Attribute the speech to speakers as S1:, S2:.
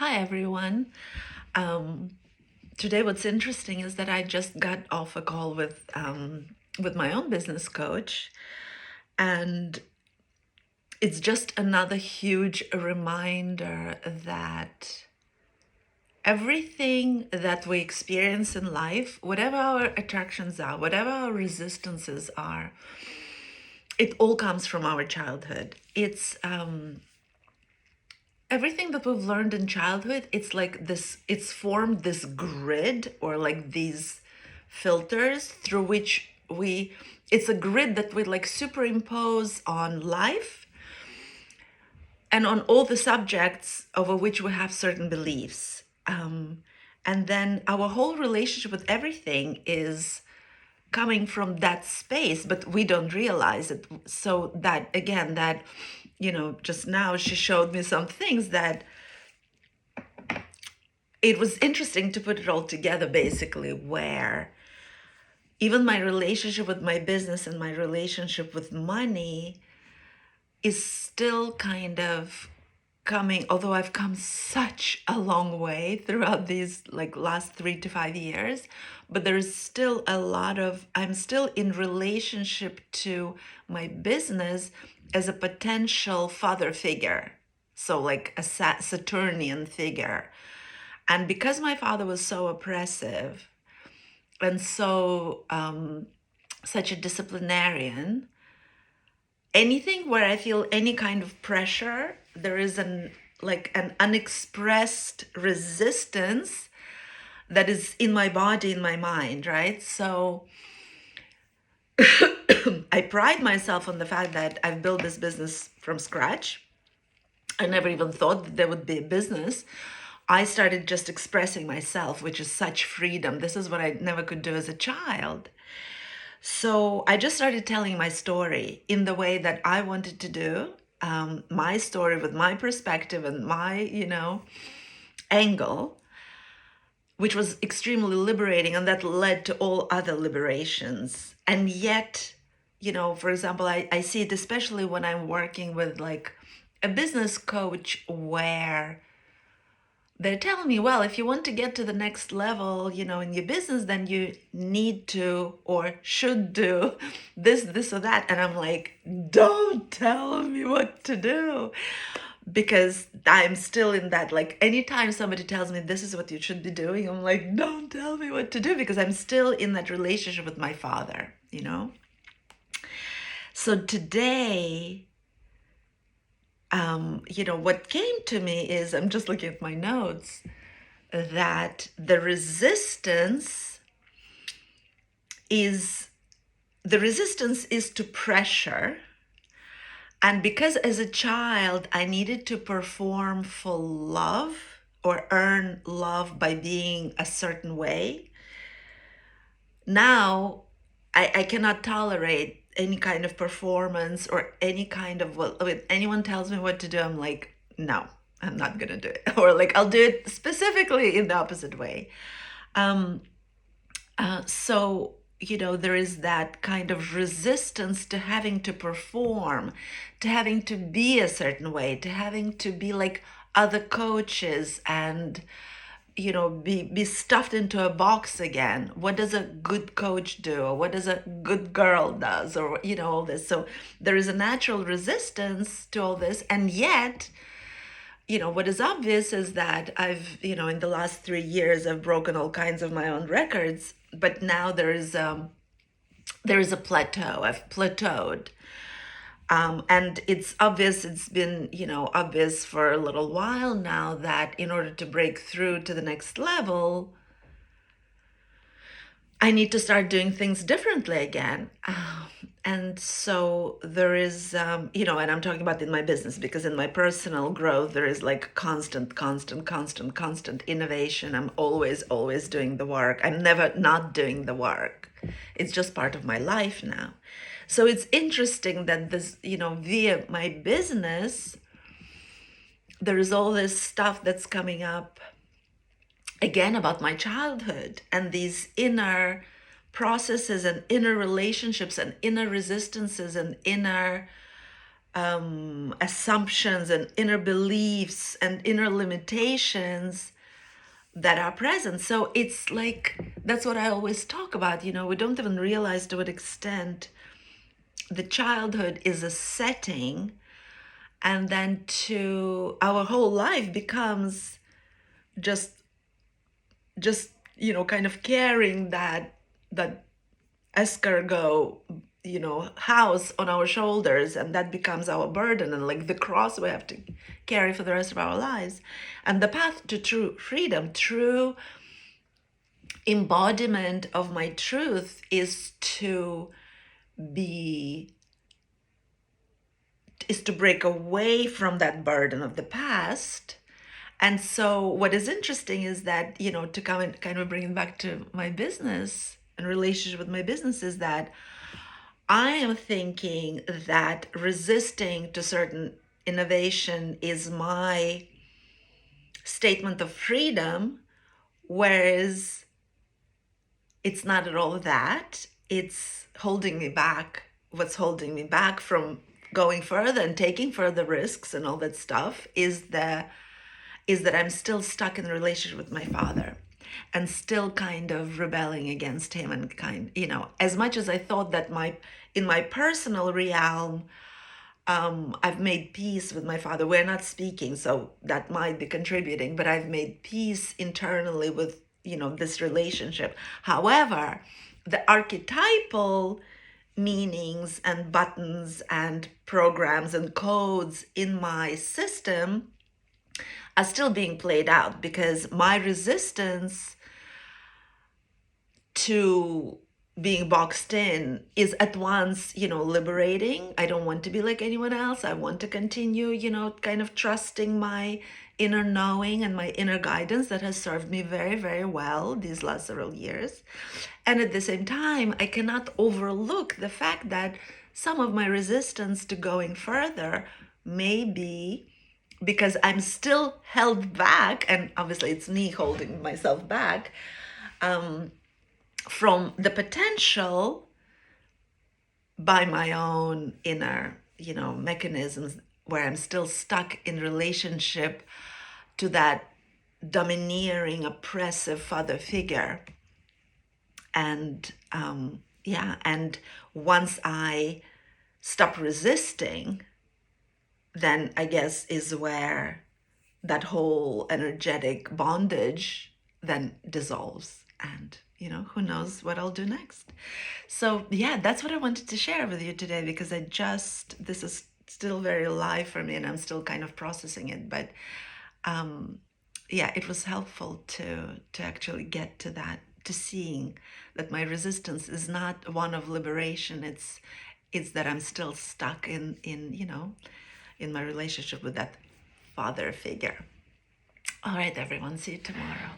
S1: Hi everyone. Um, Today, what's interesting is that I just got off a call with my own business coach, and it's just another huge reminder that everything that we experience in life, whatever our attractions are, whatever our resistances are, it all comes from our childhood. It's everything that we've learned in childhood, it's like this, it's formed this grid or like these filters through which it's a grid that we like superimpose on life and on all the subjects over which we have certain beliefs. And then our whole relationship with everything is coming from that space, but we don't realize it. So that again, that just now she showed me some things that it was interesting to put it all together, basically, where even my relationship with my business and my relationship with money is still kind of coming, although I've come such a long way throughout these like last 3 to 5 years, but there's still a lot of, I'm still in relationship to my business as a potential father figure. So like a Saturnian figure. And because my father was so oppressive and so such a disciplinarian, anything where I feel any kind of pressure, there is an unexpressed resistance that is in my body, in my mind, right? So I pride myself on the fact that I've built this business from scratch. I never even thought that there would be a business. I started just expressing myself, which is such freedom. This is what I never could do as a child. So I just started telling my story in the way that I wanted to do, my story with my perspective and my, angle, which was extremely liberating. And that led to all other liberations. And yet, for example, I see it especially when I'm working with like a business coach where they're telling me, well, if you want to get to the next level, in your business, then you need to or should do this or that. And I'm like, don't tell me what to do. Because I'm still in that, like, anytime somebody tells me this is what you should be doing, I'm like, don't tell me what to do, because I'm still in that relationship with my father. So today, what came to me is, I'm just looking at my notes, that the resistance is to pressure. And because as a child I needed to perform for love or earn love by being a certain way, now I cannot tolerate any kind of performance or any kind of, well, when anyone tells me what to do, I'm like, no, I'm not gonna do it. Or like I'll do it specifically in the opposite way. Um, so, there is that kind of resistance to having to perform, to having to be a certain way, to having to be like other coaches and, be stuffed into a box again. What does a good coach do? Or what does a good girl does? Or, all this. So there is a natural resistance to all this. And yet, what is obvious is that I've, in the last 3 years, I've broken all kinds of my own records, but now there is a plateau. I've plateaued. And it's obvious, it's been, obvious for a little while now that in order to break through to the next level, I need to start doing things differently again. And so there is, and I'm talking about in my business, because in my personal growth, there is like constant innovation. I'm always, always doing the work. I'm never not doing the work. It's just part of my life now. So it's interesting that this, via my business, there is all this stuff that's coming up again about my childhood and these inner processes and inner relationships and inner resistances and inner assumptions and inner beliefs and inner limitations that are present. So it's like, that's what I always talk about. We don't even realize to what extent the childhood is a setting, and then to our whole life becomes just kind of carrying that escargot house on our shoulders, and that becomes our burden, and like the cross we have to carry for the rest of our lives. And the path to true freedom, true embodiment of my truth, is to break away from that burden of the past. And so what is interesting is that, to come and kind of bring it back to my business and relationship with my business, is that I am thinking that resisting to certain innovation is my statement of freedom, whereas it's not at all that. It's holding me back. What's holding me back from going further and taking further risks and all that stuff is that I'm still stuck in a relationship with my father, and still kind of rebelling against him, and as much as I thought that in my personal realm, I've made peace with my father. We're not speaking, so that might be contributing, but I've made peace internally with, this relationship. However, the archetypal meanings and buttons and programs and codes in my system are still being played out, because my resistance to being boxed in is at once, liberating. I don't want to be like anyone else. I want to continue, kind of trusting my inner knowing and my inner guidance that has served me very, very well these last several years. And at the same time, I cannot overlook the fact that some of my resistance to going further may be because I'm still held back, and obviously it's me holding myself back, from the potential by my own inner, mechanisms, where I'm still stuck in relationship to that domineering, oppressive father figure. And and once I stop resisting, then I guess is where that whole energetic bondage then dissolves. And who knows what I'll do next. So yeah, that's what I wanted to share with you today, because this is still very alive for me, and I'm still kind of processing it. But it was helpful to actually get to that, to seeing that my resistance is not one of liberation. It's that I'm still stuck in my relationship with that father figure. All right, everyone, see you tomorrow.